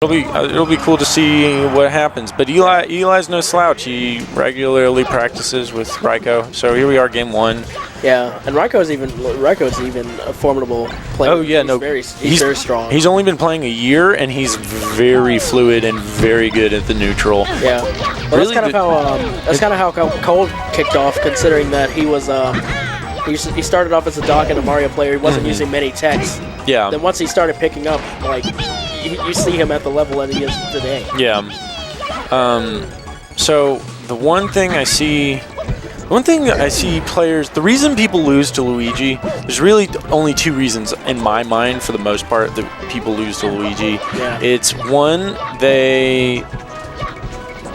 It'll be cool to see what happens. But Eli's no slouch. He regularly practices with Raiko. So here we are, game 1. Yeah, and Raiko's even a formidable player. Oh yeah, he's very strong. He's only been playing a year, and he's very fluid and very good at the neutral. Yeah, well, really that's kind of how Cole kicked off, considering that he was he started off as a dock and a Mario player. He wasn't using many techs. Yeah. Then once he started picking up, like you see him at the level that he is today. Yeah. So the one thing I see players, the reason people lose to Luigi, there's really only 2 reasons in my mind for the most part that people lose to Luigi. Yeah. It's one, they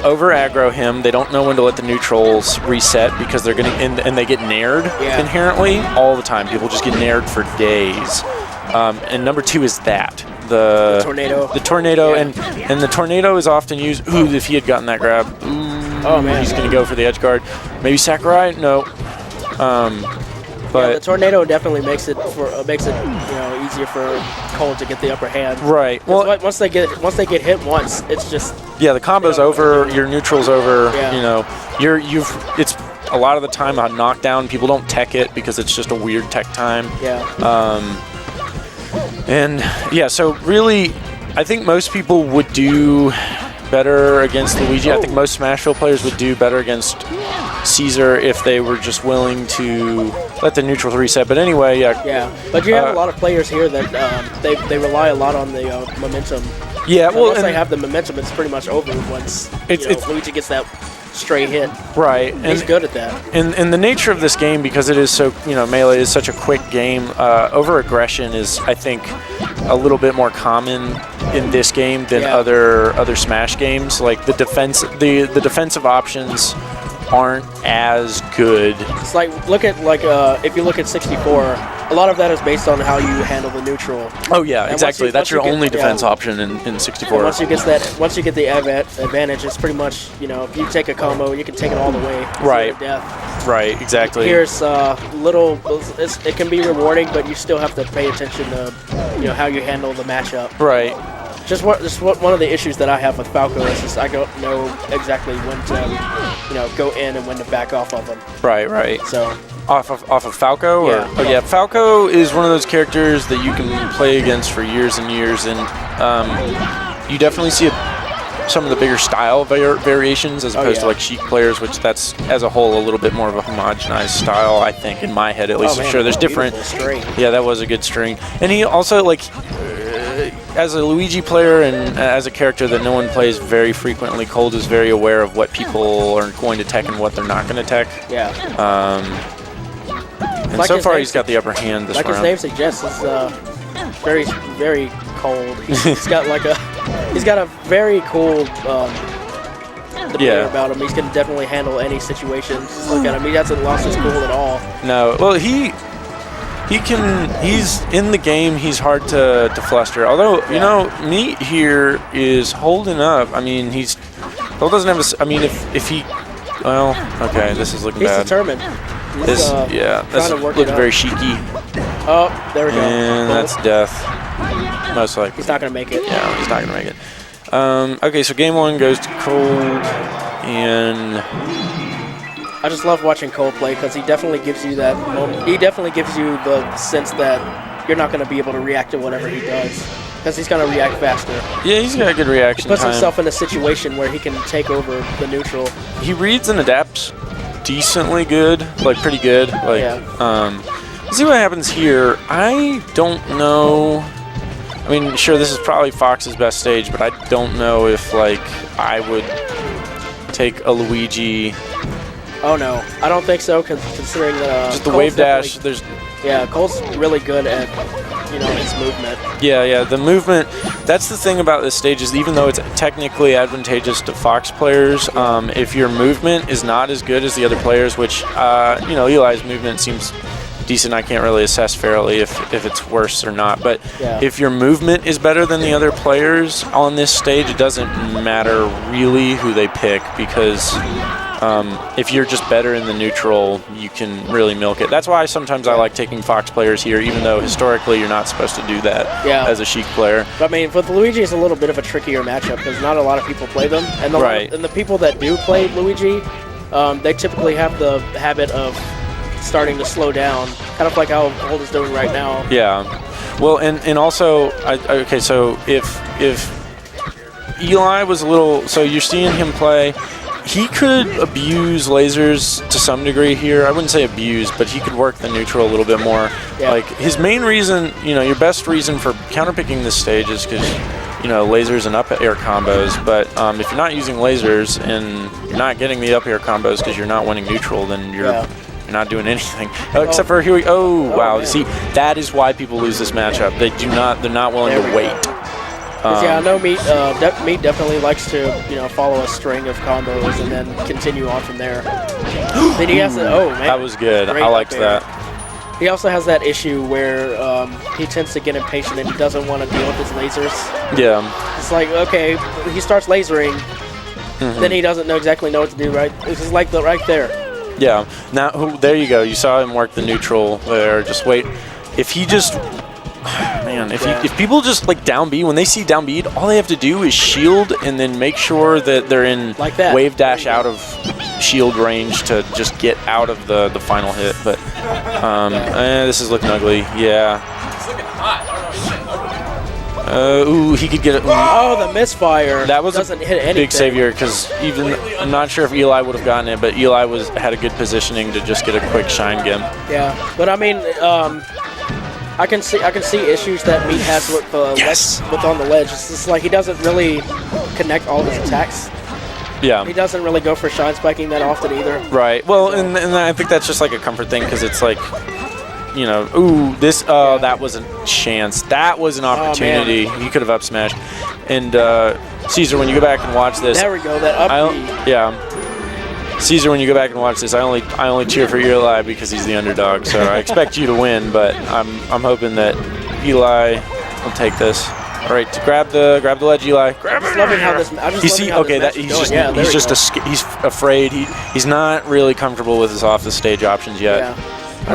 over aggro him. They don't know when to let the neutrals reset because they're and they get nared inherently all the time. People just get nared for days. And number 2 is the tornado. The tornado, yeah. and the tornado is often used. Ooh, if he had gotten that grab. Oh man, he's going to go for the edge guard. Maybe Sakurai? No. But yeah, the tornado definitely makes it easier for Cole to get the upper hand. Right. Well, once they get hit once, it's just the combo's over. Your neutral's over. Yeah. It's a lot of the time on knockdown. People don't tech it because it's just a weird tech time. Yeah. And yeah, so really, I think most people would do better against Luigi. I think most SmAsheville players would do better against Caesar if they were just willing to let the neutral reset. But anyway, yeah. Yeah, but you have a lot of players here that they rely a lot on the momentum. Yeah, well, once they have the momentum, it's pretty much over once Luigi gets that straight hit. Right. He's good at that. And the nature of this game, because it is so, Melee is such a quick game, over-aggression is, I think, a little bit more common in this game than other Smash games. Like the defensive options aren't as good. It's like if you look at 64, a lot of that is based on how you handle the neutral. Oh yeah, and exactly. That's your only defense option in 64. And once you get the advantage, it's pretty much if you take a combo, you can take it all the way. Right. To death. Right. Exactly. Here's it can be rewarding, but you still have to pay attention to how you handle the matchup. Right. Just one of the issues that I have with Falco is just I don't know exactly when to go in and when to back off of them. Right. So off of Falco, yeah. Oh yeah, Falco is one of those characters that you can play against for years and years, and you definitely see some of the bigger style variations as opposed to like Sheik players, which that's as a whole a little bit more of a homogenized style, I think, in my head at least. Sure, there's different. String. Yeah, that was a good string, and he also as a Luigi player and as a character that no one plays very frequently, Cold is very aware of what people are going to tech and what they're not going to tech. Yeah. And like so far, he's got the upper hand this round. Like his name suggests, is very, very cold. He's got a very cool demeanor about him. He's going to definitely handle any situation. Just look at him. He hasn't lost his cool at all. No. Well, he's in the game, he's hard to fluster. Although, Meat here is holding up. I mean, Cole doesn't have if he, well, okay, this is looking bad. He's determined. This looks very cheeky. Oh, there we go. And that's death. Most likely. He's not going to make it. Yeah, he's not going to make it. Okay, so game 1 goes to Cold, and I just love watching Cole play because he definitely gives you that moment. He definitely gives you the sense that you're not going to be able to react to whatever he does because he's going to react faster. Yeah, he's got a good reaction time. He puts himself in a situation where he can take over the neutral. He reads and adapts decently good, like pretty good. Let's see what happens here. I don't know. I mean, sure, this is probably Fox's best stage, but I don't know if I would take a Luigi. Oh no, I don't think so. Considering that just the wave dash, Cole's really good at his movement. Yeah, the movement. That's the thing about this stage is even though it's technically advantageous to Fox players, if your movement is not as good as the other players, which Eli's movement seems decent. I can't really assess fairly if it's worse or not. But if your movement is better than the other players on this stage, it doesn't matter really who they pick because if you're just better in the neutral, you can really milk it. That's why sometimes I like taking Fox players here, even though historically you're not supposed to do that as a Sheik player. But, I mean, with Luigi, it's a little bit of a trickier matchup because not a lot of people play them. And the people that do play Luigi, they typically have the habit of starting to slow down, kind of like how Cold is doing right now. Yeah. Well, and also, okay, so if Eli was a little, so you're seeing him play, he could abuse lasers to some degree here. I wouldn't say abuse, but he could work the neutral a little bit more. Yeah. Like, his main reason, your best reason for counterpicking this stage is because, lasers and up air combos. But if you're not using lasers and you're not getting the up air combos because you're not winning neutral, then you're not doing anything. Except for here wow. Man. See, that is why people lose this matchup. They're not willing to wait. Yeah, I know Meat definitely likes to, follow a string of combos and then continue on from there. Then he has man. That was good. I liked that. He also has that issue where he tends to get impatient and he doesn't want to deal with his lasers. Yeah. It's like, okay, he starts lasering, then he doesn't exactly know what to do, right? It's just like right there. Yeah. Now, there you go. You saw him work the neutral there. Just wait. If he just... Man, if people just like down B, when they see down B, all they have to do is shield and then make sure that they're in wave dash out of shield range to just get out of the final hit. But this is looking ugly. Yeah. It's looking hot. He could get it. Oh, the misfire. That was doesn't hit anything. Big savior because I'm not sure if Eli would have gotten it, but Eli had a good positioning to just get a quick shine gem. Yeah, but I mean, I can see issues that Meat has with on the ledge. It's just like he doesn't really connect all of his attacks. Yeah. He doesn't really go for shine spiking that often either. Right. Well, and I think that's just like a comfort thing because it's like, that was a chance. That was an opportunity. He could have up smashed. And Caesar, when you go back and watch this. There we go. That up B. Yeah. Caesar, when you go back and watch this, I only cheer for Eli because he's the underdog. So I expect you to win, but I'm hoping that Eli will take this. All right, to grab the ledge, Eli. Grab it. Loving how this. He's afraid. He's not really comfortable with his off the stage options yet. Yeah.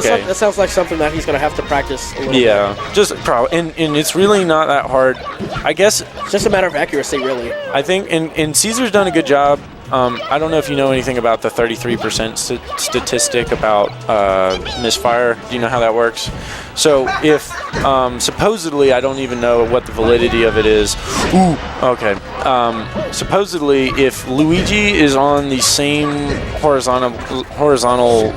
That sounds like something that he's going to have to practice a little bit. Just probably, and it's really not that hard. I guess it's just a matter of accuracy, really. I think, and Caesar's done a good job. I don't know if you know anything about the 33% statistic about misfire. Do you know how that works? So if supposedly, I don't even know what the validity of it is. Okay. Supposedly, if Luigi is on the same horizontal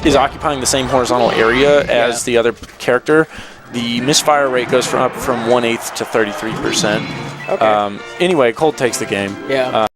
is occupying the same horizontal area as the other character, the misfire rate goes from 1/8 to 33%. Okay. Anyway, Colt takes the game. Yeah.